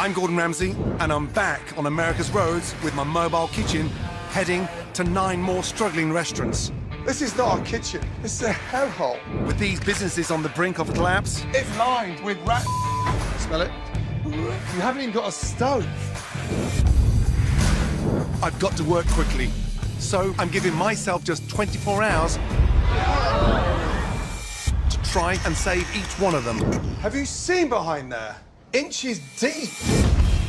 I'm Gordon Ramsay, and I'm back on America's roads with my mobile kitchen, heading to 9 more struggling restaurants. This is not a kitchen, this is a hellhole. With these businesses on the brink of collapse, It's lined with rat. Smell it? You haven't even got a stove. I've got to work quickly. So I'm giving myself just 24 hours to try and save each one of them. Have you seen behind there? Inches deep.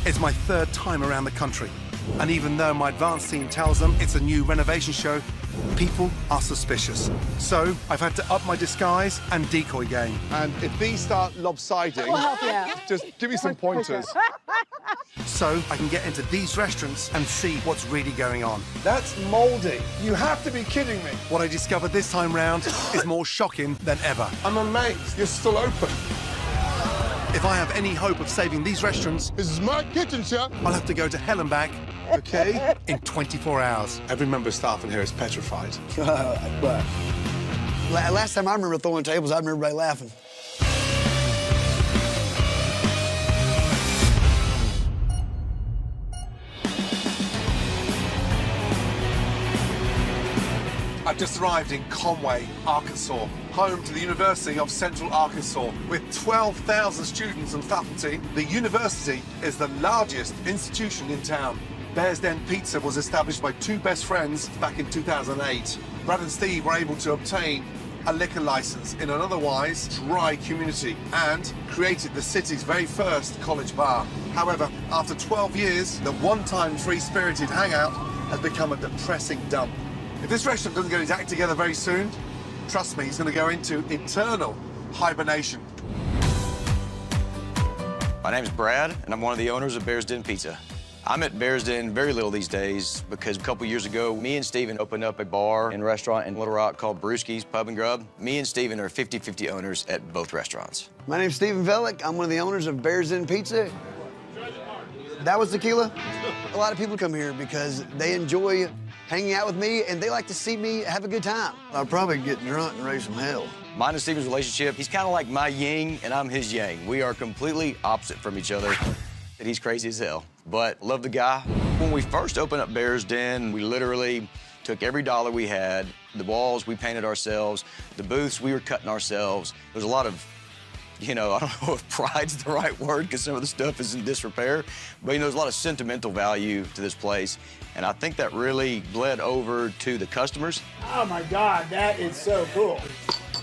It's my 3rd time around the country. And even though my advance team tells them it's a new renovation show, people are suspicious. So I've had to up my disguise and decoy game. And if these start lopsiding, We'll help you. just give me some pointers. So I can get into these restaurants and see what's really going on. That's mouldy. You have to be kidding me. What I discovered this time round is more shocking than ever. I'm amazed you're still open. If I have any hope of saving these restaurants, This is my kitchen, sir. I'll have to go to hell and back Okay. in 24 hours. Every member of staff in here is petrified. Last time I remember throwing tables, I remember everybody laughing. I've just arrived in Conway, Arkansas, home to the University of Central Arkansas. With 12,000 students and faculty, the university is the largest institution in town. Bear's Den Pizza was established by 2 best friends back in 2008. Brad and Steve were able to obtain a liquor license in an otherwise dry community and created the city's very first college bar. However, after 12 years, the one-time free-spirited hangout has become a depressing dump. If this restaurant doesn't get its act together very soon, trust me, he's going to go into eternal hibernation. My name's Brad, and I'm one of the owners of Bear's Den Pizza. I'm at Bear's Den very little these days because a couple years ago, me and Steven opened up a bar and restaurant in Little Rock called Brewski's Pub and Grub. Me and Steven are 50-50 owners at both restaurants. My name's Steven Velick. I'm one of the owners of Bear's Den Pizza. That was tequila. A lot of people come here because they enjoy hanging out with me, and they like to see me have a good time. I'll probably get drunk and raise some hell. Mine and Steven's relationship, he's kind of like my yin and I'm his yang. We are completely opposite from each other. And he's crazy as hell, but love the guy. When we first opened up Bear's Den, we literally took every dollar we had. The walls we painted ourselves, the booths we were cutting ourselves. There's a lot of, you know, I don't know if pride's the right word because some of the stuff is in disrepair, but you know, there's a lot of sentimental value to this place. And I think that really bled over to the customers. Oh my God, that is so cool.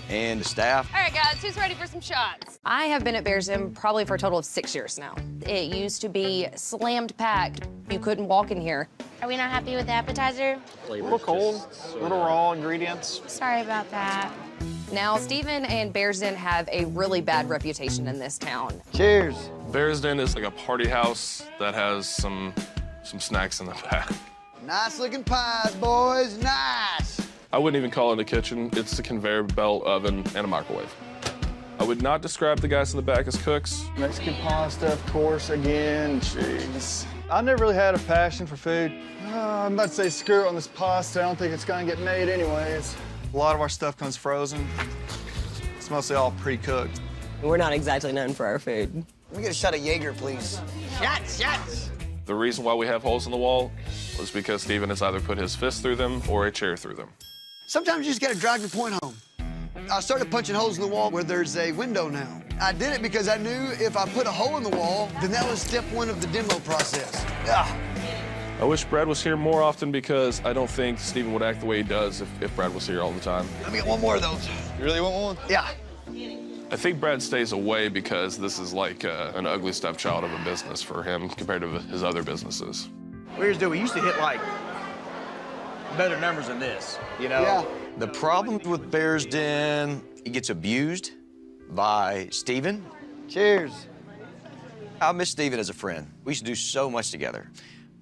And the staff. All right, guys, who's ready for some shots? I have been at Bear's Den probably for a total of 6 years now. It used to be slammed packed. You couldn't walk in here. Are we not happy with the appetizer? A little cold, a little raw ingredients. Sorry about that. Now, Steven and Bear's Den have a really bad reputation in this town. Cheers. Bear's Den is like a party house that has some snacks in the back. Nice looking pies, boys, nice. I wouldn't even call it a kitchen. It's a conveyor belt oven and a microwave. I would not describe the guys in the back as cooks. Mexican pasta, of course, again, jeez. I never really had a passion for food. I'm about to say screw it on this pasta. I don't think it's gonna get made anyways. A lot of our stuff comes frozen. It's mostly all pre-cooked. We're not exactly known for our food. Let me get a shot of Jaeger, please. Shots, shots. The reason why we have holes in the wall was because Steven has either put his fist through them or a chair through them. Sometimes you just gotta drive your point home. I started punching holes in the wall where there's a window now. I did it because I knew if I put a hole in the wall, then that was step 1 of the demo process. Ah. I wish Brad was here more often because I don't think Steven would act the way he does if Brad was here all the time. Let me get one more of those. You really want one? Yeah. I think Brad stays away because this is like an ugly stepchild of a business for him compared to his other businesses. We used to hit like better numbers than this, you know? Yeah. The problem with Bear's Den, he gets abused by Steven. Cheers. I miss Steven as a friend. We used to do so much together.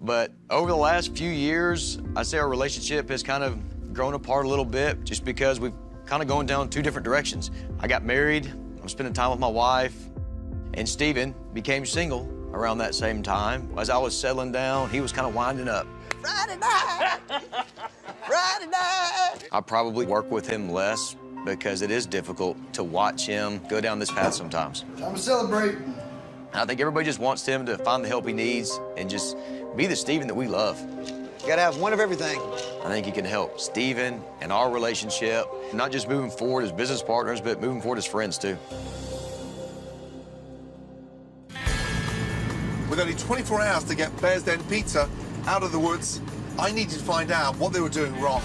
But over the last few years, I'd say our relationship has kind of grown apart a little bit just because we've kind of gone down 2 different directions. I got married, I'm spending time with my wife, and Steven became single around that same time. As I was settling down, he was kind of winding up. Friday night, Friday night. I probably work with him less because it is difficult to watch him go down this path sometimes. Time to celebrate. And I think everybody just wants him to find the help he needs and just be the Steven that we love. You gotta have one of everything. I think he can help Steven and our relationship, not just moving forward as business partners, but moving forward as friends, too. With only 24 hours to get Bear's Den Pizza out of the woods, I needed to find out what they were doing wrong.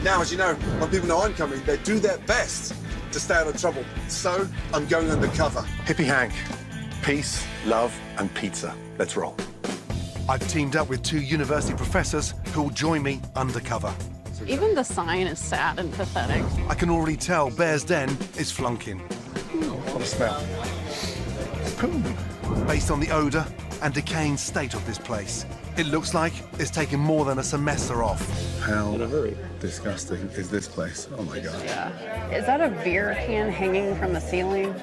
Now, as you know, when people know I'm coming, they do their best to stay out of trouble. So, I'm going undercover. Hippie Hank, peace, love, and pizza. Let's roll. I've teamed up with 2 university professors who will join me undercover. Even the sign is sad and pathetic. I can already tell Bear's Den is flunking. What a smell. Poo. Based on the odour and decaying state of this place, it looks like it's taken more than a semester off. How disgusting is this place? Oh my God. Yeah. Is that a beer can hanging from the ceiling?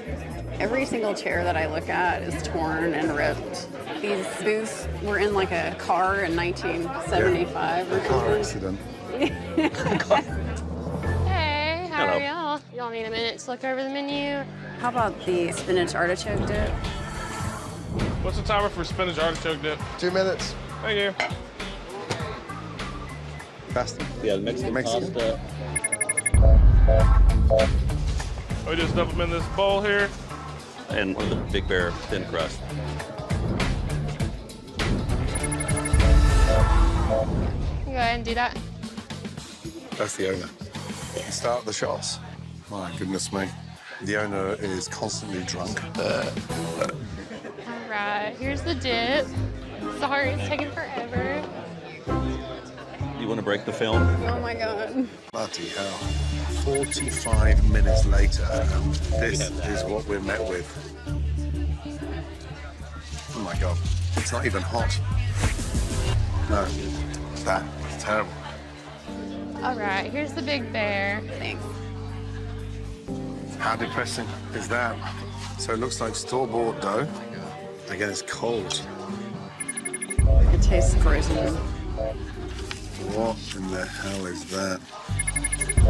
Every single chair that I look at is torn and ripped. These booths were in like a car in 1975 or something. Car accident. Hey, how are y'all? Y'all need a minute to look over the menu? How about the spinach artichoke dip? What's the timer for spinach artichoke dip? 2 minutes. Thank you. Pasta. Yeah, the Mexican pasta. We just dump them in this bowl here. And one of the Big Bear thin crust. You go ahead and do that. That's the owner. Start the shots. My goodness me. The owner is constantly drunk. All right, here's the dip. Sorry, it's taking forever. You want to break the film? Oh my God. Bloody hell. 45 minutes later, and this is what we're met with. Oh my God. It's not even hot. No. That's terrible. All right, here's the Big Bear. Thanks. How depressing is that? So it looks like store-bought dough. Again, it's cold. It tastes frozen. What in the hell is that?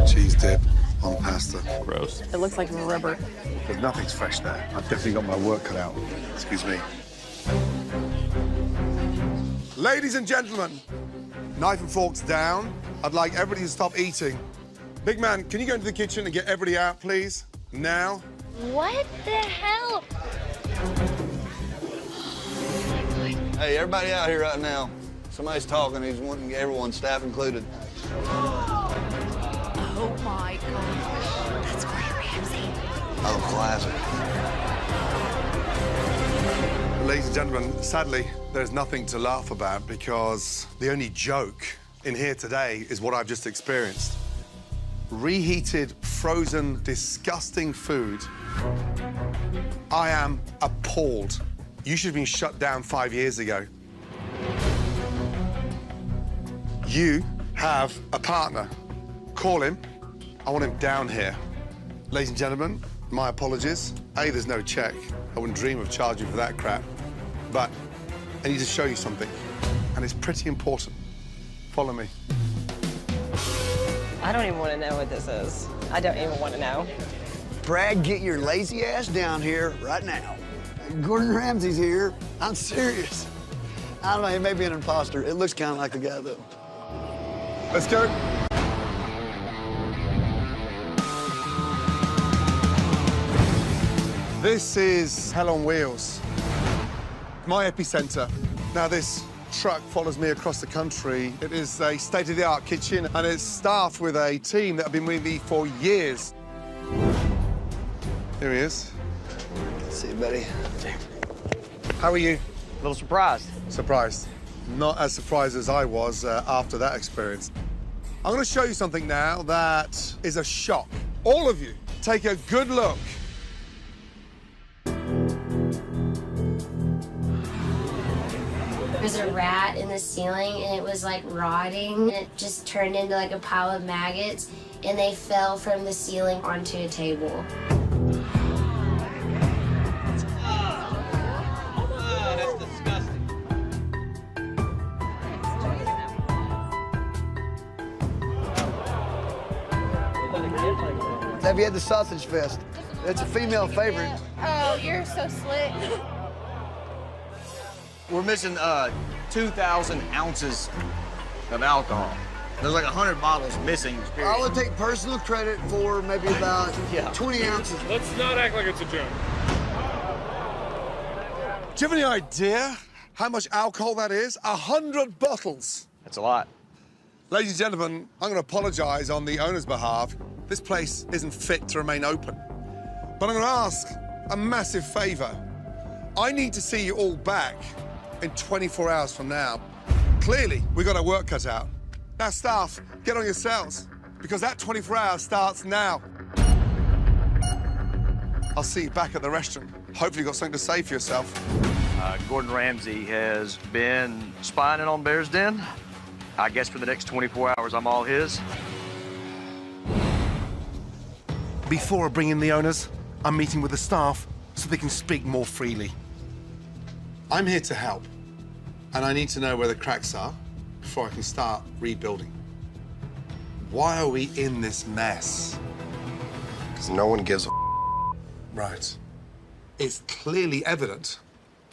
Cheese dip on pasta. Gross. It looks like rubber. There's nothing's fresh there. I've definitely got my work cut out. Excuse me. Ladies and gentlemen, knife and forks down. I'd like everybody to stop eating. Big man, can you go into the kitchen and get everybody out, please? Now. What the hell? Hey, everybody out here right now. Somebody's talking. He's wanting everyone, staff included. Oh my gosh. That's Gordon Ramsay. Oh, classic. Ladies and gentlemen, sadly, there's nothing to laugh about because the only joke in here today is what I've just experienced. Reheated, frozen, disgusting food. I am appalled. You should have been shut down 5 years ago. You have a partner. Call him. I want him down here. Ladies and gentlemen, my apologies. A, there's no check. I wouldn't dream of charging for that crap. But I need to show you something, and it's pretty important. Follow me. I don't even want to know what this is. I don't even want to know. Brad, get your lazy ass down here right now. Gordon Ramsay's here. I'm serious. I don't know, he may be an imposter. It looks kind of like the guy, though. Let's go. This is Hell on Wheels, my epicenter. Now, this truck follows me across the country. It is a state-of-the-art kitchen, and it's staffed with a team that have been with me for years. Here he is. See you, buddy. How are you? A little surprised. Surprised. Not as surprised as I was after that experience. I'm going to show you something now that is a shock. All of you, take a good look. There's a rat in the ceiling, and it was like rotting. It just turned into like a pile of maggots, and they fell from the ceiling onto a table. Have you had the sausage fest? It's a female favorite. Oh, you're so slick. We're missing 2,000 ounces of alcohol. There's like 100 bottles missing. Period. I would take personal credit for maybe about 20 ounces. Let's not act like it's a joke. Do you have any idea how much alcohol that is? 100 bottles. That's a lot. Ladies and gentlemen, I'm going to apologize on the owner's behalf. This place isn't fit to remain open. But I'm going to ask a massive favor. I need to see you all back in 24 hours from now. Clearly, we've got our work cut out. Now, staff, get on your cells, because that 24 hours starts now. I'll see you back at the restaurant. Hopefully you've got something to say for yourself. Gordon Ramsey has been spying in on Bear's Den. I guess for the next 24 hours, I'm all his. Before I bring in the owners, I'm meeting with the staff so they can speak more freely. I'm here to help, and I need to know where the cracks are before I can start rebuilding. Why are we in this mess? Because no one gives a Right. It's clearly evident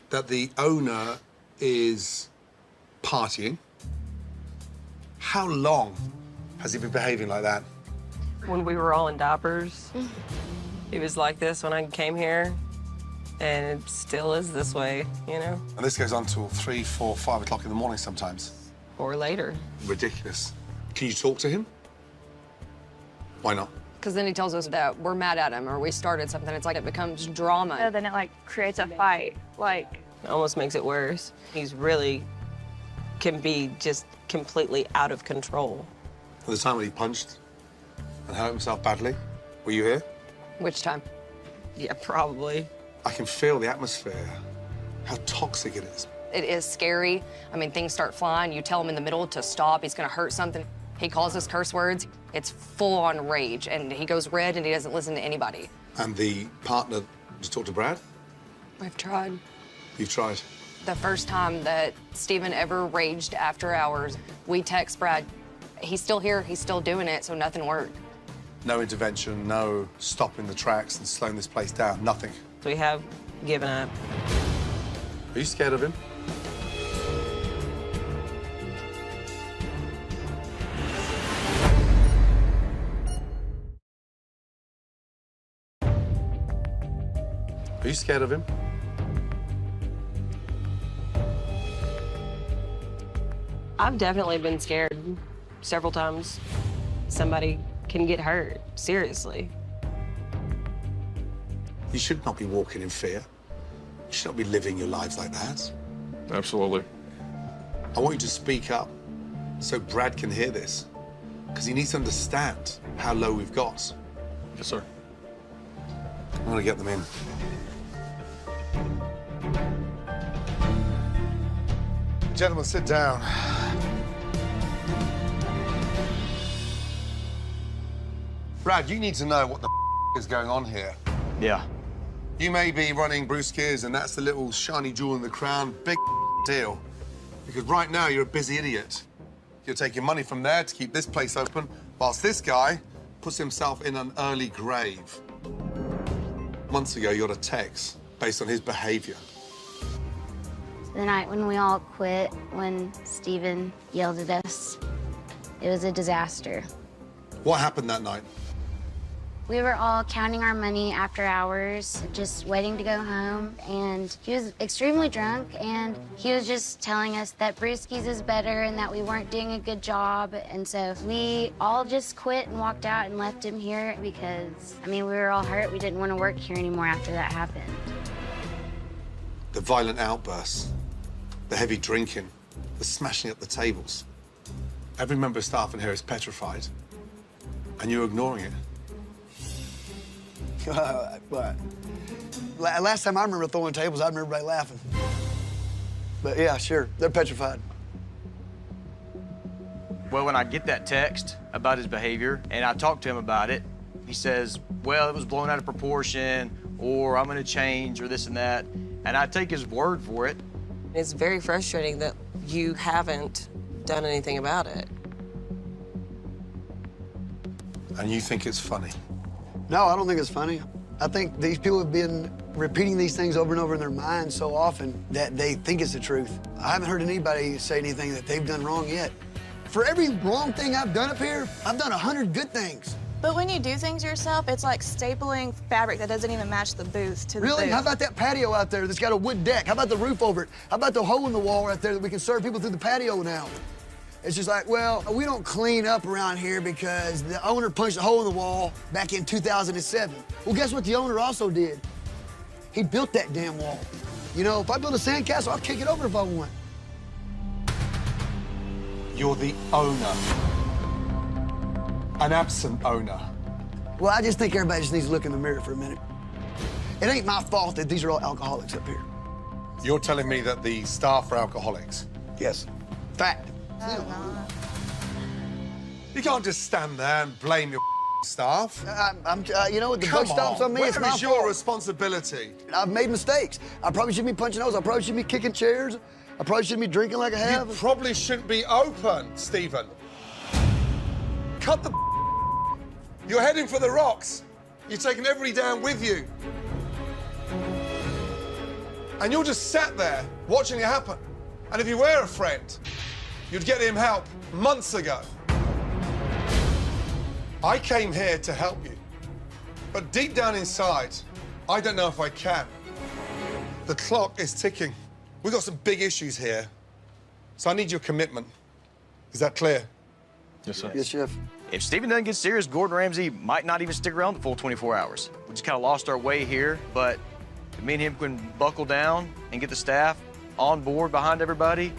that the owner is partying. How long has he been behaving like that? When we were all in diapers, it was like this when I came here, and it still is this way, you know? And this goes on till 3, 4, 5 o'clock in the morning sometimes. Or later. Ridiculous. Can you talk to him? Why not? Because then he tells us that we're mad at him or we started something. It's like it becomes drama. So then it like creates a fight. Like It almost makes it worse. He's really can be just completely out of control. At the time when he punched and hurt himself badly, were you here? Which time? Yeah, probably. I can feel the atmosphere, how toxic it is. It is scary. I mean, things start flying. You tell him in the middle to stop. He's going to hurt something. He calls us curse words. It's full-on rage, and he goes red, and he doesn't listen to anybody. And the partner just talked to Brad? I've tried. You've tried? The first time that Stephen ever raged after hours, we text Brad. He's still here. He's still doing it, so nothing worked. No intervention, no stopping the tracks and slowing this place down, nothing. We have given up. Are you scared of him? Are you scared of him? I've definitely been scared several times. Somebody can get hurt, seriously. You should not be walking in fear. You should not be living your lives like that. Absolutely. I want you to speak up so Brad can hear this, because he needs to understand how low we've got. Yes, sir. I'm gonna get them in. Gentlemen, sit down. Brad, you need to know what the is going on here. Yeah. You may be running Brewskis, and that's the little shiny jewel in the crown. Big deal. Because right now, you're a busy idiot. You're taking money from there to keep this place open, whilst this guy puts himself in an early grave. Months ago, you got a text based on his behavior. The night when we all quit, when Stephen yelled at us, it was a disaster. What happened that night? We were all counting our money after hours, just waiting to go home, and he was extremely drunk, and he was just telling us that Brewski's is better and that we weren't doing a good job, and so we all just quit and walked out and left him here because, I mean, we were all hurt. We didn't want to work here anymore after that happened. The violent outbursts, the heavy drinking, the smashing up the tables. Every member of staff in here is petrified, and you're ignoring it. What? Last time I remember throwing tables, I remember everybody laughing. But yeah, sure, they're petrified. Well, when I get that text about his behavior and I talk to him about it, he says, well, it was blown out of proportion, or I'm gonna change, or this and that. And I take his word for it. It's very frustrating that you haven't done anything about it. And you think it's funny? No, I don't think it's funny. I think these people have been repeating these things over and over in their minds so often that they think it's the truth. I haven't heard anybody say anything that they've done wrong yet. For every wrong thing I've done up here, I've done 100 good things. But when you do things yourself, it's like stapling fabric that doesn't even match the booth to the Really? booth. How about that patio out there that's got a wood deck? How about the roof over it? How about the hole in the wall right there that we can serve people through the patio now? It's just like, well, we don't clean up around here because the owner punched a hole in the wall back in 2007. Well, guess what the owner also did? He built that damn wall. You know, if I build a sandcastle, I'll kick it over if I want. You're the owner. An absent owner. Well, I just think everybody just needs to look in the mirror for a minute. It ain't my fault that these are all alcoholics up here. You're telling me that the staff are alcoholics? Yes. Fact. You can't just stand there and blame your staff. You know what? The Come buck stops on me. Where It's my is your fault. responsibility? I've made mistakes. I probably shouldn't be punching holes. I probably shouldn't be kicking chairs. I probably shouldn't be drinking like I have. You probably shouldn't be open, Stephen. Cut the. You're heading for the rocks. You're taking everybody down with you. And you're just sat there watching it happen. And if you were a friend, you'd get him help months ago. I came here to help you. But deep down inside, I don't know if I can. The clock is ticking. We've got some big issues here. So I need your commitment. Is that clear? Yes, sir. Yes, Chef. If Stephen doesn't get serious, Gordon Ramsay might not even stick around the full 24 hours. We just kind of lost our way here, but if me and him can buckle down and get the staff on board behind everybody,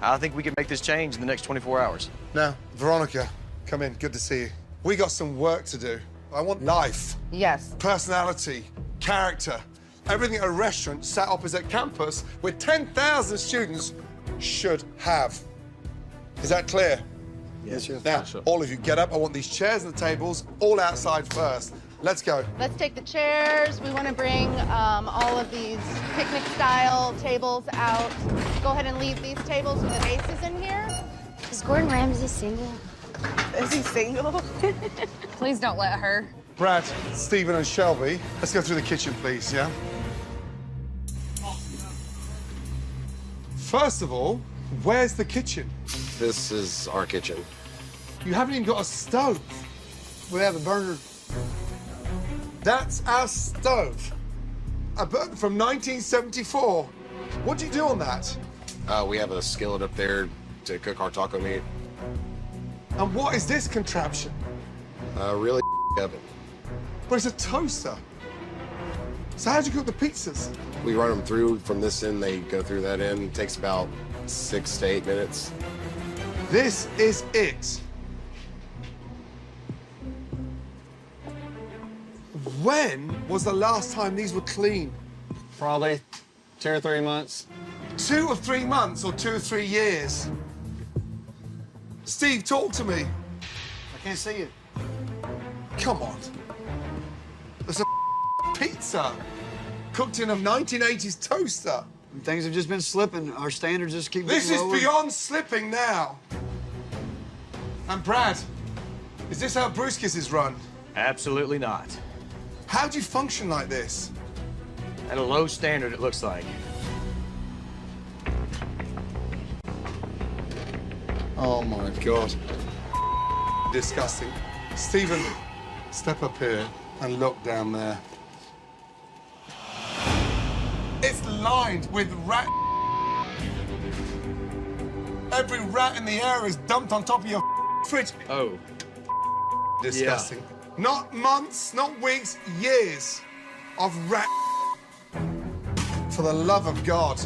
I think we can make this change in the next 24 hours. Now, Veronica, come in. Good to see you. We got some work to do. I want life. Yes. Personality, character, everything a restaurant sat opposite campus with 10,000 students should have. Is that clear? Yes, Chef. Now, all of you, get up. I want these chairs and the tables all outside first. Let's go. Let's take the chairs. We want to bring all of these picnic-style tables out. Go ahead and leave these tables with the bases in here. Is Gordon Ramsay single? Is he single? Please don't let her. Brad, Stephen, and Shelby, let's go through the kitchen, please, yeah? First of all, where's the kitchen? This is our kitchen. You haven't even got a stove. We have a burner. That's our stove. A burner from 1974. What do you do on that? We have a skillet up there to cook our taco meat. And what is this contraption? Really oven. But it's a toaster. So how do you cook the pizzas? We run them through from this end, they go through that end. It takes about 6 to 8 minutes. This is it. When was the last time these were clean? Probably 2 or 3 months. 2 or 3 months or 2 or 3 years? Steve, talk to me. I can't see it. Come on. There's a pizza cooked in a 1980s toaster. And things have just been slipping. Our standards just keep This getting is lower. beyond slipping now. And Brad, is this how Brewskis is run? Absolutely not. How do you function like this? At a low standard, it looks like. Oh my God. Disgusting. Stephen, step up here and look down there. It's lined with rat. Every rat in the area is dumped on top of your fridge. Oh. Disgusting. Not months, not weeks, years of rat. For the love of God.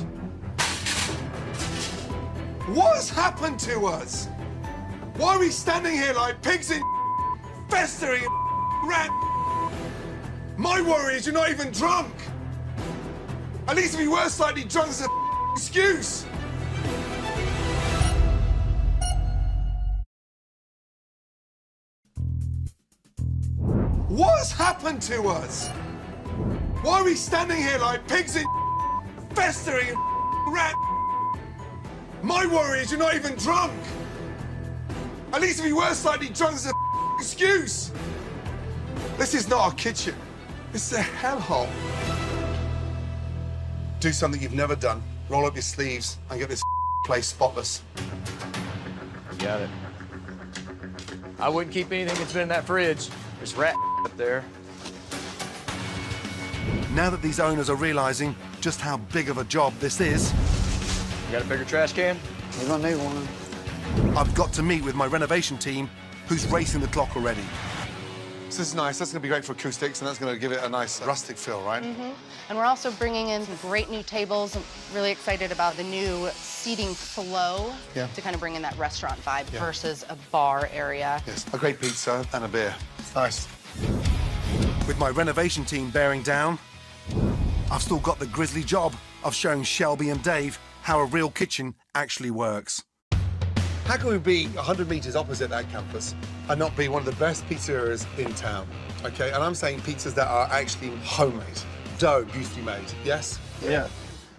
What has happened to us? Why are we standing here like pigs in festering rat? My worry is you're not even drunk. At least if you were slightly drunk, it's an excuse. What has happened to us? Why are we standing here like pigs in festering rat? My worry is you're not even drunk. At least if you were slightly drunk, it's an excuse. This is not our kitchen. This is a hellhole. Do something you've never done. Roll up your sleeves and get this place spotless. Got it. I wouldn't keep anything that's been in that fridge. There's rat up there. Now that these owners are realizing just how big of a job this is, You got a bigger trash can? You're gonna need one. I've got to meet with my renovation team, who's racing the clock already. So this is nice. That's going to be great for acoustics, and that's going to give it a nice rustic feel, right? And we're also bringing in some great new tables. I'm really excited about the new seating flow to kind of bring in that restaurant vibe versus a bar area. Yes, a great pizza and a beer. It's nice. With my renovation team bearing down, I've still got the grisly job of showing Shelby and Dave how a real kitchen actually works. How can we be 100 metres opposite that campus and not be one of the best pizzerias in town? Okay, and I'm saying pizzas that are actually homemade. Dough used to be made, yes? Yeah.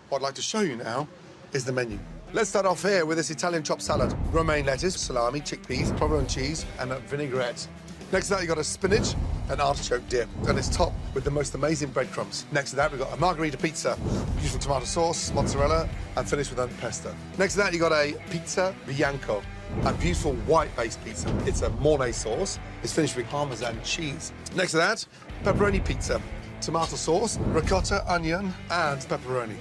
What I'd like to show you now is the menu. Let's start off here with this Italian chopped salad. Romaine lettuce, salami, chickpeas, provolone cheese, and a vinaigrette. Next to that, you've got a spinach and artichoke dip, and it's topped with the most amazing breadcrumbs. Next to that, we've got a margherita pizza, beautiful tomato sauce, mozzarella, and finished with a pesto. Next to that, you've got a pizza bianco, a beautiful white-based pizza. It's a Mornay sauce. It's finished with Parmesan cheese. Next to that, pepperoni pizza, tomato sauce, ricotta, onion, and pepperoni.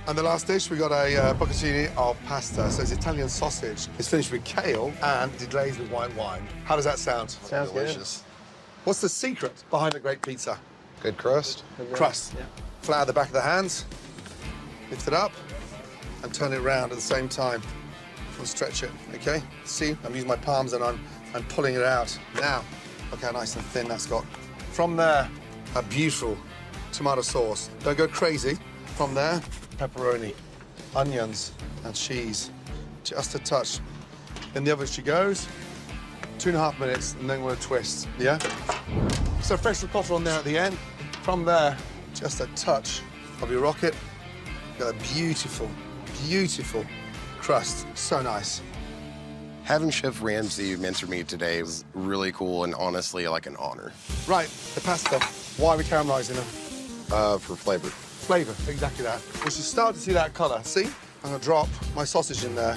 And the last dish, we got a bocconcini of pasta. So it's Italian sausage. It's finished with kale and deglazed with white wine. How does that sound? Sounds delicious. What's the secret behind a great pizza? Good crust. Crust. Yeah. Flour the back of the hands, lift it up, and turn it around at the same time. And stretch it, okay? See, I'm using my palms and I'm pulling it out. Now, look how nice and thin that's got. From there, a beautiful tomato sauce. Don't go crazy. From there, pepperoni, onions, and cheese. Just a touch. In the oven she goes. 2.5 minutes, and then we're gonna twist, yeah? So fresh ricotta on there at the end. From there, just a touch of your rocket. Got a beautiful, beautiful crust. So nice. Having Chef Ramsey mentor me today was really cool and honestly like an honor. Right, the pasta. Why are we caramelizing them? For flavor. Flavor, exactly that. We should start to see that color. See? I'm gonna drop my sausage in there.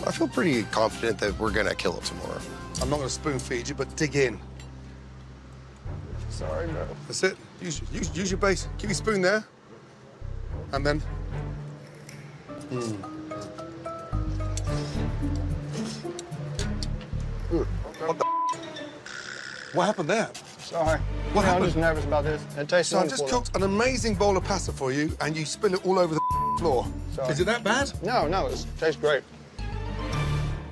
I feel pretty confident that we're gonna kill it tomorrow. I'm not gonna spoon feed you, but dig in. Sorry, no. That's it. Use your base. Keep your spoon there. And then. What the? What happened there? Sorry. What happened? I'm just nervous about this. It tastes So I wonderful. just cooked an amazing bowl of pasta for you, and you spill it all over the floor. Sorry. Is it that bad? No, it tastes great.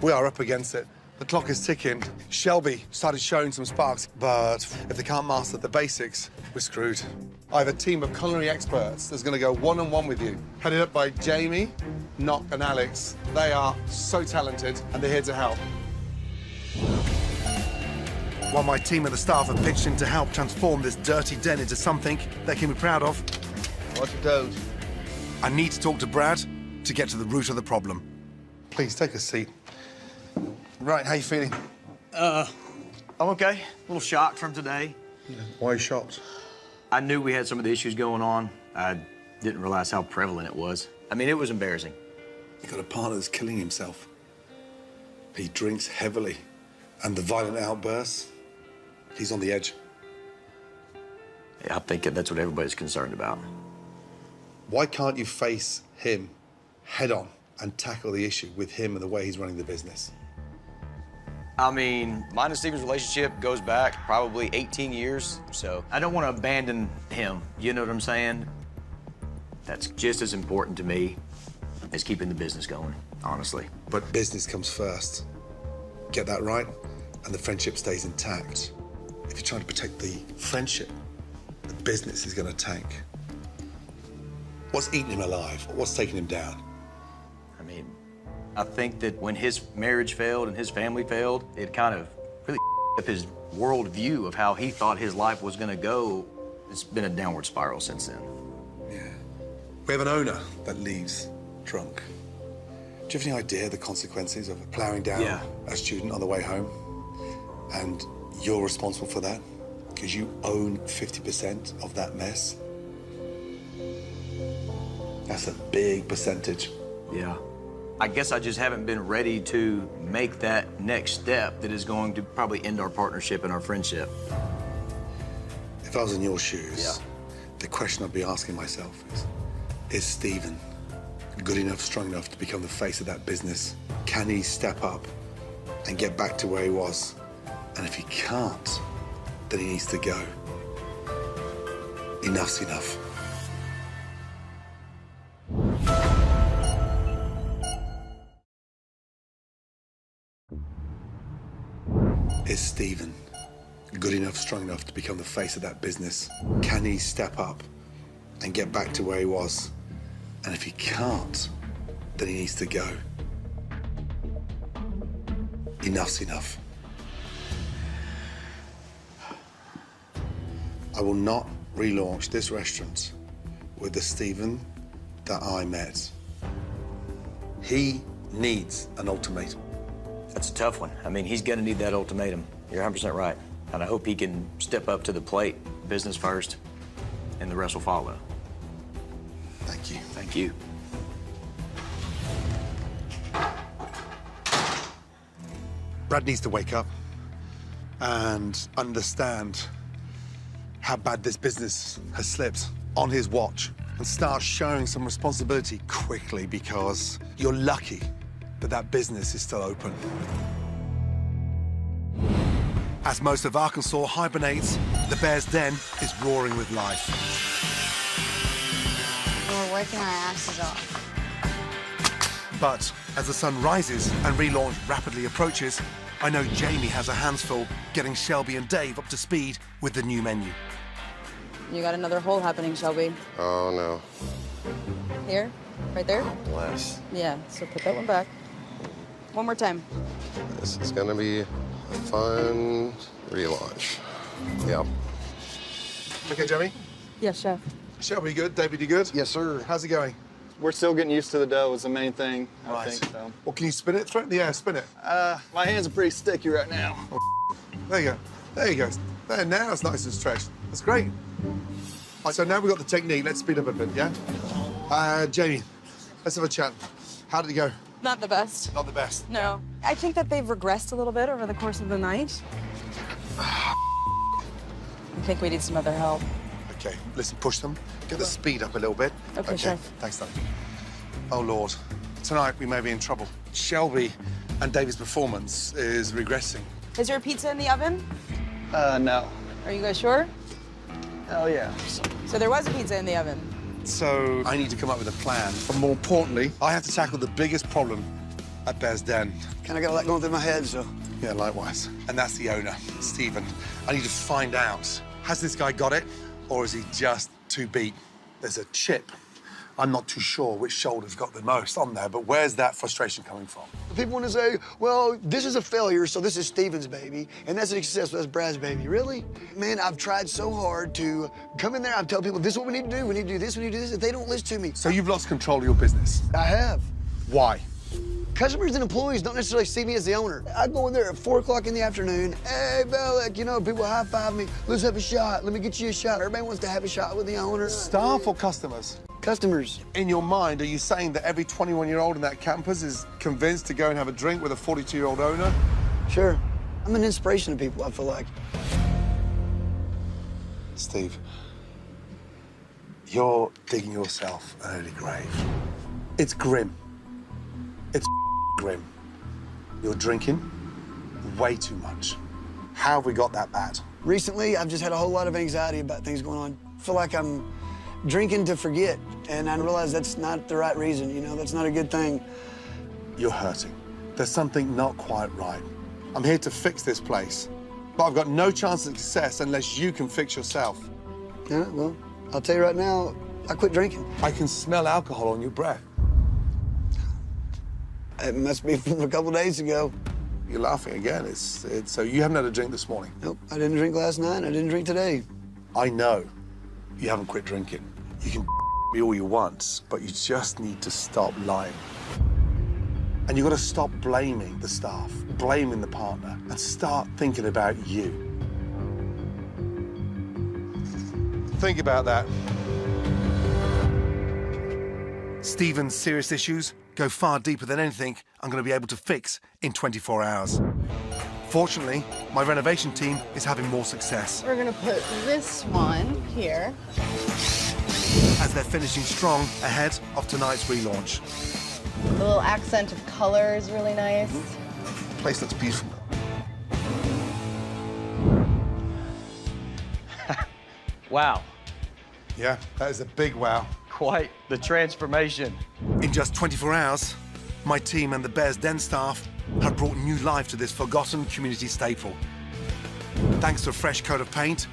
We are up against it. The clock is ticking. Shelby started showing some sparks, but if they can't master the basics, we're screwed. I have a team of culinary experts that's going to go one-on-one with you, headed up by Jamie, Nock, and Alex. They are so talented, and they're here to help. While my team and the staff have pitched in to help transform this dirty den into something they can be proud of, Watch your toes. I need to talk to Brad to get to the root of the problem. Please, take a seat. Right, how you feeling? I'm okay. A little shocked from today. Why are you shocked? I knew we had some of the issues going on. I didn't realize how prevalent it was. I mean, it was embarrassing. You got a partner that's killing himself. He drinks heavily, and the violent outbursts, he's on the edge. Yeah, I think that's what everybody's concerned about. Why can't you face him head on and tackle the issue with him and the way he's running the business? I mean, mine and Steven's relationship goes back probably 18 years, so I don't want to abandon him. You know what I'm saying? That's just as important to me as keeping the business going, honestly. But business comes first. Get that right, and the friendship stays intact. If you're trying to protect the friendship, the business is going to tank. What's eating him alive? What's taking him down? I mean, I think that when his marriage failed and his family failed, it kind of really up his worldview of how he thought his life was going to go. It's been a downward spiral since then. Yeah. We have an owner that leaves drunk. Do you have any idea the consequences of plowing down a student on the way home? And you're responsible for that? because you own 50% of that mess. That's a big percentage. Yeah. I guess I just haven't been ready to make that next step that is going to probably end our partnership and our friendship. If I was in your shoes, the question I'd be asking myself is Stephen good enough, strong enough to become the face of that business? Can he step up and get back to where he was? And if he can't, then he needs to go. Enough's enough. Is Stephen good enough, strong enough to become the face of that business? Can he step up and get back to where he was? And if he can't, then he needs to go. Enough's enough. I will not relaunch this restaurant with the Stephen that I met. He needs an ultimatum. That's a tough one. I mean, he's gonna need that ultimatum. You're 100% right. And I hope he can step up to the plate, business first, and the rest will follow. Thank you. Thank you. Brad needs to wake up and understand how bad this business has slipped on his watch and start showing some responsibility quickly, because you're lucky that that business is still open. As most of Arkansas hibernates, the Bear's Den is roaring with life. We're working our asses off. But as the sun rises and relaunch rapidly approaches, I know Jamie has her hands full getting Shelby and Dave up to speed with the new menu. You got another hole happening, Shelby. Oh, no. Here? Right there? Bless. Yeah, so put that one back. One more time. This is gonna be a fun relaunch. Yeah. Okay, Jamie? Yes, Chef. Shelby, good? David, you good? Yes, sir. How's it going? We're still getting used to the dough is the main thing, I think. So. Well, can you spin it? Throw it in the air, spin it. My hands are pretty sticky right now. There you go. There you go. There, now it's nice and stretched. That's great. Right, so now we've got the technique. Let's speed up a bit, yeah? Jamie, let's have a chat. How did it go? Not the best. Not the best. No. I think that they've regressed a little bit over the course of the night. I think we need some other help. Okay, listen, push them. Get the speed up a little bit. Okay, Chef. Thanks, Dad. Oh, Lord. Tonight we may be in trouble. Shelby and David's performance is regressing. Is your pizza in the oven? No. Are you guys sure? Hell yeah. So there was a pizza in the oven. So I need to come up with a plan. But more importantly, I have to tackle the biggest problem at Bear's Den. Kind of got a lot going through my head, so. Yeah, likewise. And that's the owner, Stephen. I need to find out, has this guy got it, or is he just too beat? There's a chip. I'm not too sure which shoulder's got the most on there, but where's that frustration coming from? People want to say, well, this is a failure, so this is Stephen's baby, and that's a success, so that's Brad's baby. Really? Man, I've tried so hard to come in there, I've told people, this is what we need to do, we need to do this, we need to do this, if they don't listen to me. So you've lost control of your business? I have. Why? Customers and employees don't necessarily see me as the owner. I go in there at 4 o'clock in the afternoon, hey, Bellick, you know, people high-five me, let's have a shot, let me get you a shot. Everybody wants to have a shot with the owner. Staff or customers? Customers. In your mind, are you saying that every 21-year-old in that campus is convinced to go and have a drink with a 42-year-old owner? Sure. I'm an inspiration to people, I feel like. Steve, you're digging yourself an early grave. It's grim. It's grim. You're drinking way too much. How have we got that bad? Recently, I've just had a whole lot of anxiety about things going on. I feel like I'm drinking to forget, and I realize that's not the right reason, you know, that's not a good thing. You're hurting. There's something not quite right. I'm here to fix this place, but I've got no chance of success unless you can fix yourself. Yeah, well, I'll tell you right now, I quit drinking. I can smell alcohol on your breath. It must be from a couple days ago. You're laughing again. So you haven't had a drink this morning? Nope, I didn't drink last night, I didn't drink today. I know you haven't quit drinking. You can be all you want, but you just need to stop lying. And you've got to stop blaming the staff, blaming the partner, and start thinking about you. Think about that. Stephen's serious issues go far deeper than anything I'm going to be able to fix in 24 hours. Fortunately, my renovation team is having more success, We're gonna put this one here. as they're finishing strong ahead of tonight's relaunch. The little accent of color is really nice. The place looks beautiful. Wow. Yeah, that is a big wow. Quite the transformation. In just 24 hours, my team and the Bears Den staff have brought new life to this forgotten community staple. Thanks to a fresh coat of paint,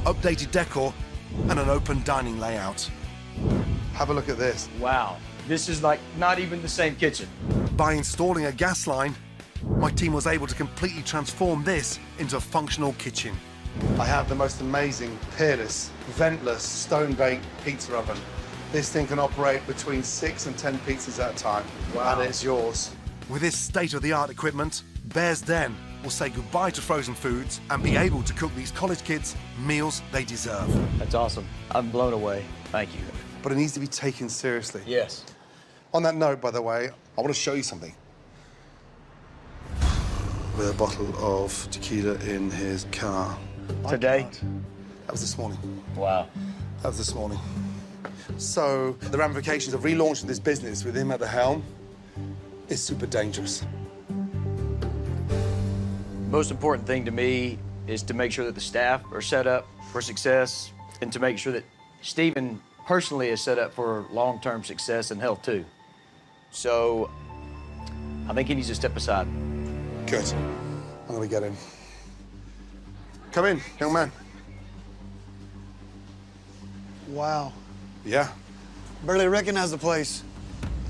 updated decor, and an open dining layout. Have a look at this. Wow. This is like not even the same kitchen. By installing a gas line, my team was able to completely transform this into a functional kitchen. I have the most amazing, peerless, ventless, stone-baked pizza oven. This thing can operate between 6 and 10 pizzas at a time. Wow. And it's yours. With this state-of-the-art equipment, Bears Den will say goodbye to frozen foods and be able to cook these college kids meals they deserve. That's awesome. I'm blown away. Thank you. But it needs to be taken seriously. Yes. On that note, by the way, I want to show you something. With a bottle of tequila in his car. Today? That was this morning. Wow. That was this morning. So, the ramifications of relaunching this business with him at the helm is super dangerous. Most important thing to me is to make sure that the staff are set up for success and to make sure that Stephen personally is set up for long-term success and health too. So, I think he needs to step aside. Good. I'm gonna get him. Come in, young man. Wow. Yeah. Barely recognize the place.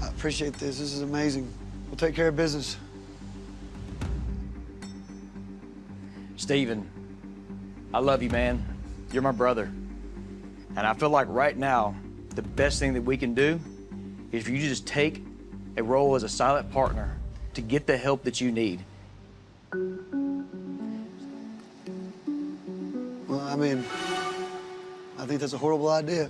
I appreciate this. This is amazing. We'll take care of business. Stephen, I love you, man. You're my brother. And I feel like right now, the best thing that we can do is for you to just take a role as a silent partner to get the help that you need. Well, I mean, I think that's a horrible idea.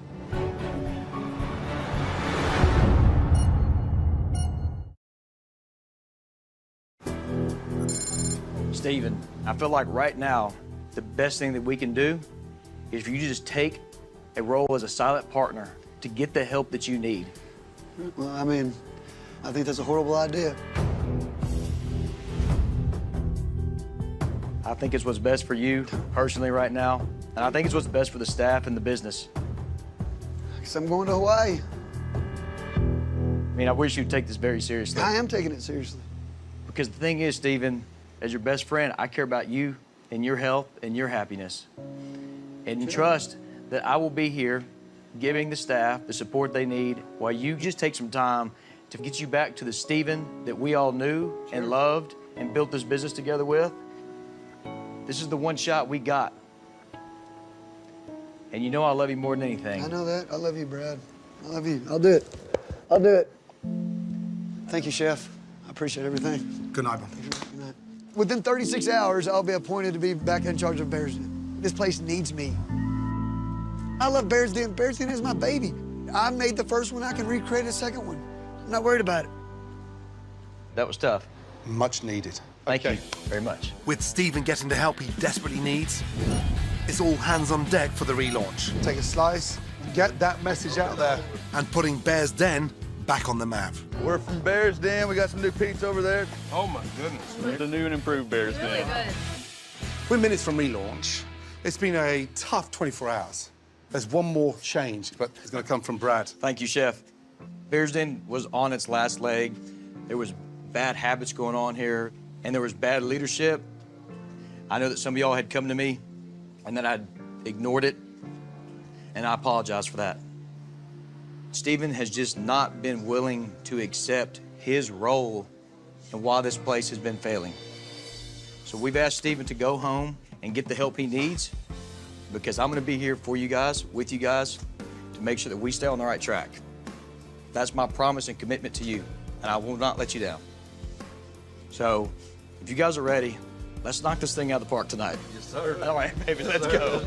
Stephen, I feel like right now, the best thing that we can do is for you to just take a role as a silent partner to get the help that you need. Well, I mean, I think that's a horrible idea. I think it's what's best for you personally right now, and I think it's what's best for the staff and the business. I guess I'm going to Hawaii. I mean, I wish you'd take this very seriously. I am taking it seriously. Because the thing is, Stephen, as your best friend, I care about you and your health and your happiness. And you trust that I will be here giving the staff the support they need while you just take some time to get you back to the Stephen that we all knew and loved and built this business together with. This is the one shot we got. And you know I love you more than anything. I know that. I love you, Brad. I love you. I'll do it. I'll do it. Thank you, Chef. I appreciate everything. Good night, man. Good night. Within 36 hours, I'll be appointed to be back in charge of Bears Den. This place needs me. I love Bears Den. Bears Den is my baby. I made the first one. I can recreate a second one. I'm not worried about it. That was tough. Much needed. Thank you very much. With Stephen getting the help he desperately needs, it's all hands on deck for the relaunch. Take a slice, get that message out there, and putting Bears Den back on the map. We're from Bears Den. We got some new pizza over there. Oh my goodness. The new and improved Bears Really Den. good. We're minutes from relaunch. It's been a tough 24 hours. There's one more change, but it's going to come from Brad. Thank you, Chef. Bears Den was on its last leg. There was bad habits going on here, and there was bad leadership. I know that some of y'all had come to me, and that I'd ignored it, and I apologize for that. Stephen has just not been willing to accept his role in why this place has been failing. So we've asked Stephen to go home and get the help he needs, because I'm going to be here for you guys, with you guys, to make sure that we stay on the right track. That's my promise and commitment to you, and I will not let you down. So, if you guys are ready, Let's knock this thing out of the park tonight. Yes, sir. All right, baby, let's go.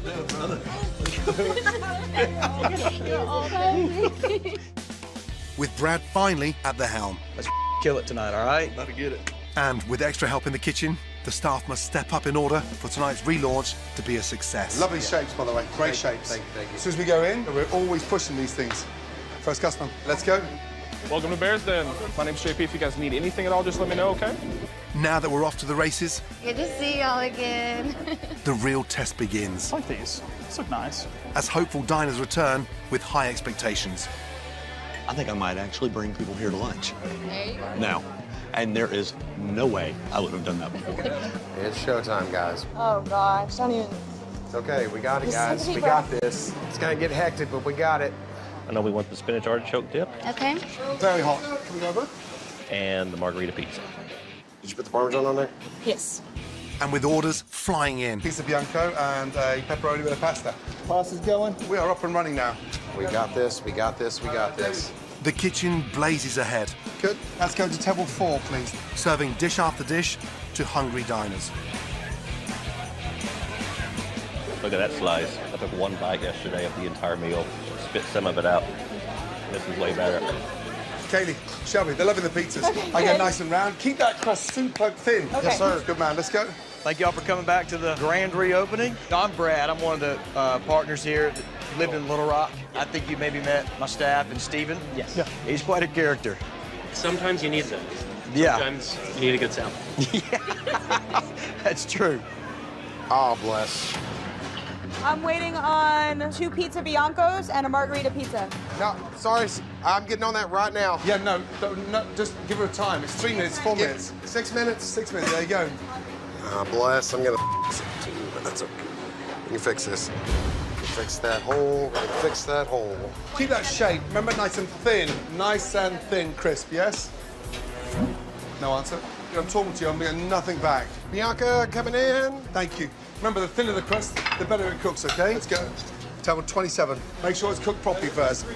With Brad finally at the helm. Let's kill it tonight, all right? About to get it. And with extra help in the kitchen, the staff must step up in order for tonight's relaunch to be a success. Lovely shapes, by the way. Great shapes. Thank you. As soon as we go in, we're always pushing these things. First customer. Let's go. Welcome to Bears Den. My name's JP. If you guys need anything at all, just let me know, okay? Now that we're off to the races, Good to see y'all again. the real test begins. I like these. These look nice. As hopeful diners return with high expectations. I think I might actually bring people here to lunch. There you go. Now, and there is no way I would have done that before. It's showtime, guys. Oh gosh, don't even. It's okay, we got it, Just guys. take a We deep got breath. this. It's gonna get hectic, but we got it. I know we want the spinach artichoke dip Okay. Very hot. Can we go over? and the margarita pizza. Did you put the Parmesan on there? Yes. And with orders flying in. Pizza bianco and a pepperoni with a pasta. Pasta's going. We are up and running now. We got this, we got this, we got this. The kitchen blazes ahead. Good. Let's go to table 4, please. Serving dish after dish to hungry diners. Look at that slice. I took one bite yesterday of the entire meal, spit some of it out. This is way better. Kaylee, Shelby, they're loving the pizzas. Okay, I get good. nice and round. Keep that crust super thin. Okay. Yes, sir. Good man. Let's go. Thank y'all for coming back to the grand reopening. I'm Brad. I'm one of the partners here that lived in Little Rock. I think you maybe met my staff and Steven. Yes. Yeah. He's quite a character. Sometimes you need those. Yeah. Sometimes you need a good salad. That's true. Oh, bless. I'm waiting on 2 pizza biancos and a margarita pizza. No, sorry, I'm getting on that right now. Yeah, no, just give her a time. It's 3 minutes, 4 minutes. 6 minutes? 6 minutes, there you go. Bless, I'm gonna fix it too, but that's okay. We can fix this. Fix that hole, we can fix that hole. Keep that shape. Remember, nice and thin. Nice and thin, crisp, yes? No answer? I'm talking to you, I'm getting nothing back. Bianca, coming in. Thank you. Remember, the thinner the crust, the better it cooks, okay? Let's go. Table 27. Make sure it's cooked properly first. All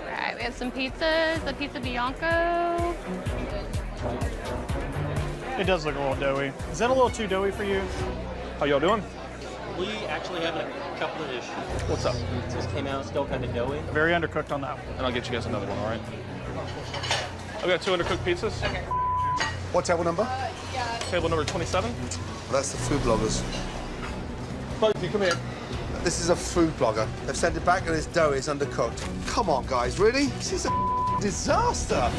right, we have some pizzas, the pizza bianco. It does look a little doughy. Is that a little too doughy for you? How y'all doing? We actually have a couple of issues. What's up? This came out still kind of doughy. Very undercooked on that one. And I'll get you guys another one, all right? I've got 2 undercooked pizzas. Okay. What table number? Table number 27. That's the food bloggers. Both of you, come here. This is a food blogger. They've sent it back and it's doughy, it's undercooked. Come on, guys, really? This is a disaster.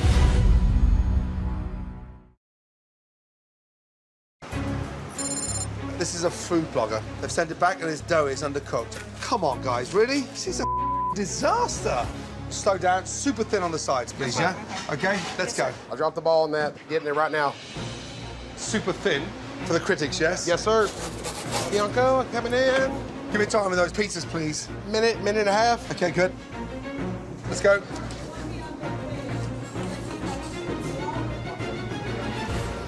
This is a food blogger. They've sent it back and it's doughy, it's undercooked. Come on, guys, really? This is a disaster. Slow down, super thin on the sides, please, yeah? Okay, let's go. I'll drop the ball on that. Getting it right now. Super thin for the critics, yes? Yes, sir. Bianca, coming in. Give me time with those pizzas, please. Minute and a half. Okay, good. Let's go.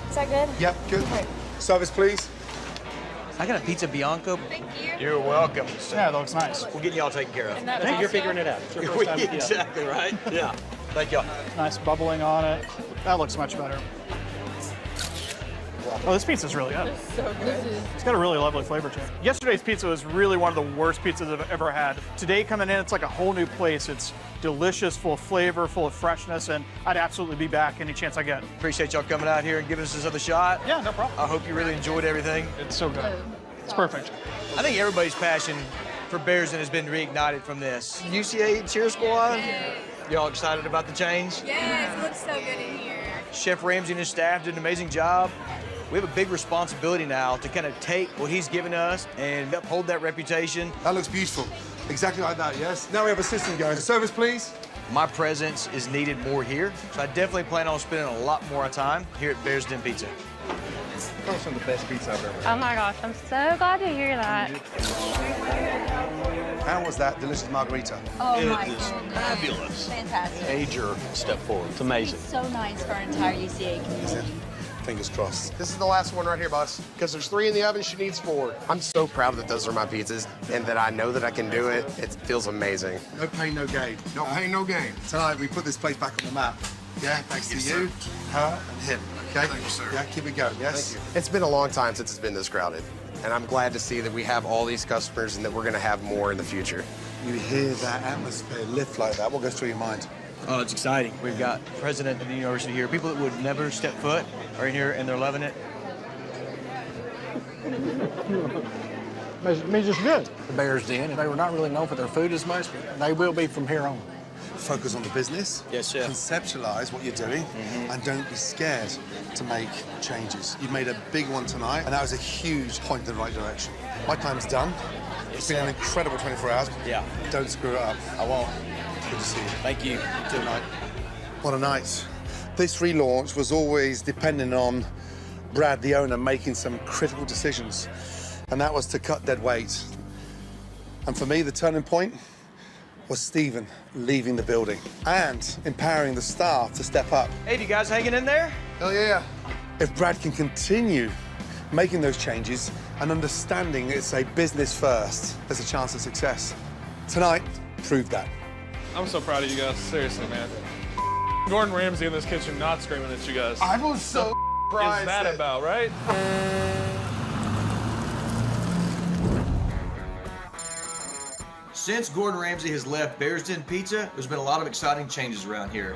Is that good? Yep, good. Service, please. I got a pizza bianco. Thank you. You're welcome. Yeah, that looks nice. We're getting y'all taken care of. Isn't that You're awesome? figuring it out. It's your first time with you. Exactly right. Yeah. Thank y'all. Nice bubbling on it. That looks much better. Oh, this pizza's really good. It's so good. It's got a really lovely flavor to it. Yesterday's pizza was really one of the worst pizzas I've ever had. Today coming in, it's like a whole new place. It's delicious, full of flavor, full of freshness, and I'd absolutely be back any chance I get. Appreciate y'all coming out here and giving us this other shot. Yeah, no problem. I hope you really enjoyed everything. It's so good. It's perfect. I think everybody's passion for Bears Den has been reignited from this. UCA cheer squad, y'all excited about the change? Yes, it looks so good in here. Chef Ramsey and his staff did an amazing job. We have a big responsibility now to kind of take what he's given us and uphold that reputation. That looks beautiful. Exactly like that, yes? Now we have a system going. Service, please. My presence is needed more here, so I definitely plan on spending a lot more time here at Bears Den Pizza. Probably some of the best pizza I've ever had. Oh my gosh, I'm so glad to hear that. How was that delicious margarita? Oh It my is goodness. fabulous. Fantastic. Major step forward. It's amazing. So nice for our entire UCA community. Fingers crossed. This is the last one right here, boss. Because there's 3 in the oven, she needs 4. I'm so proud that those are my pizzas and that I know that I can do it. It feels amazing. No pain, no gain. No pain, no gain. Tonight we put this place back on the map. Yeah, thanks to you, her, and him. Okay? Thank you, sir. Yeah, keep it going, yes? Thank you. It's been a long time since it's been this crowded, and I'm glad to see that we have all these customers and that we're going to have more in the future. You hear that atmosphere lift like that, what goes through your mind? Oh, it's exciting. We've got the president of the university here. People that would never step foot are in here, and they're loving it. Means it's good. The Bears Den, they were not really known for their food as much, but they will be from here on. Focus on the business. Yes, sir. Conceptualize what you're doing, and don't be scared to make changes. You've made a big one tonight, and that was a huge point in the right direction. My time's done. It's been an incredible 24 hours. Yeah. Don't screw it up. I won't. Good to see you. Thank you. Tonight. What a night. This relaunch was always dependent on Brad, the owner, making some critical decisions, and that was to cut dead weight. And for me, the turning point was Stephen leaving the building and empowering the staff to step up. Hey, you guys hanging in there? Hell yeah. If Brad can continue making those changes and understanding it's a business first, there's a chance of success. Tonight proved that. I'm so proud of you guys, seriously, man. Gordon Ramsay in this kitchen not screaming at you guys. I was so surprised. Is that about, right? Since Gordon Ramsay has left Bears Den Pizza, there's been a lot of exciting changes around here.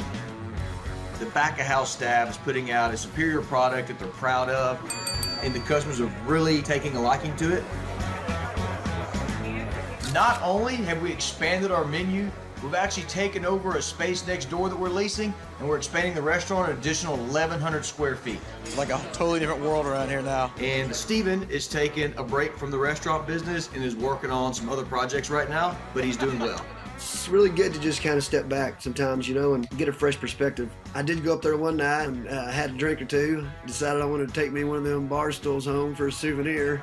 The back-of-house staff is putting out a superior product that they're proud of, and the customers are really taking a liking to it. Not only have we expanded our menu, we've actually taken over a space next door that we're leasing, and we're expanding the restaurant an additional 1,100 square feet. It's like a totally different world around here now. And Stephen is taking a break from the restaurant business and is working on some other projects right now, but he's doing well. It's really good to just kind of step back sometimes, you know, and get a fresh perspective. I did go up there one night and had a drink or two, decided I wanted to take me one of them bar stools home for a souvenir.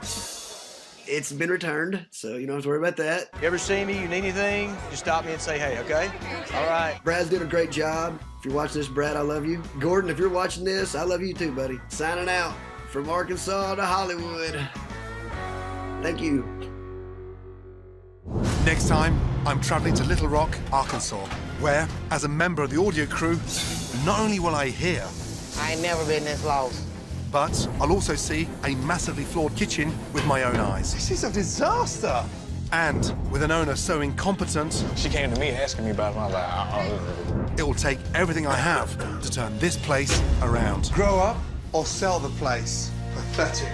It's been returned, so you don't have to worry about that. You ever see me, you need anything, just stop me and say hey, okay? All right. Brad's doing a great job. If you're watching this, Brad, I love you. Gordon, if you're watching this, I love you too, buddy. Signing out from Arkansas to Hollywood. Thank you. Next time, I'm traveling to Little Rock, Arkansas, where, as a member of the audio crew, not only will I hear, I ain't never been this lost, but I'll also see a massively flawed kitchen with my own eyes. This is a disaster! And with an owner so incompetent... She came to me asking me about it, and I was like, it will take everything I have to turn this place around. Grow up or sell the place. Pathetic.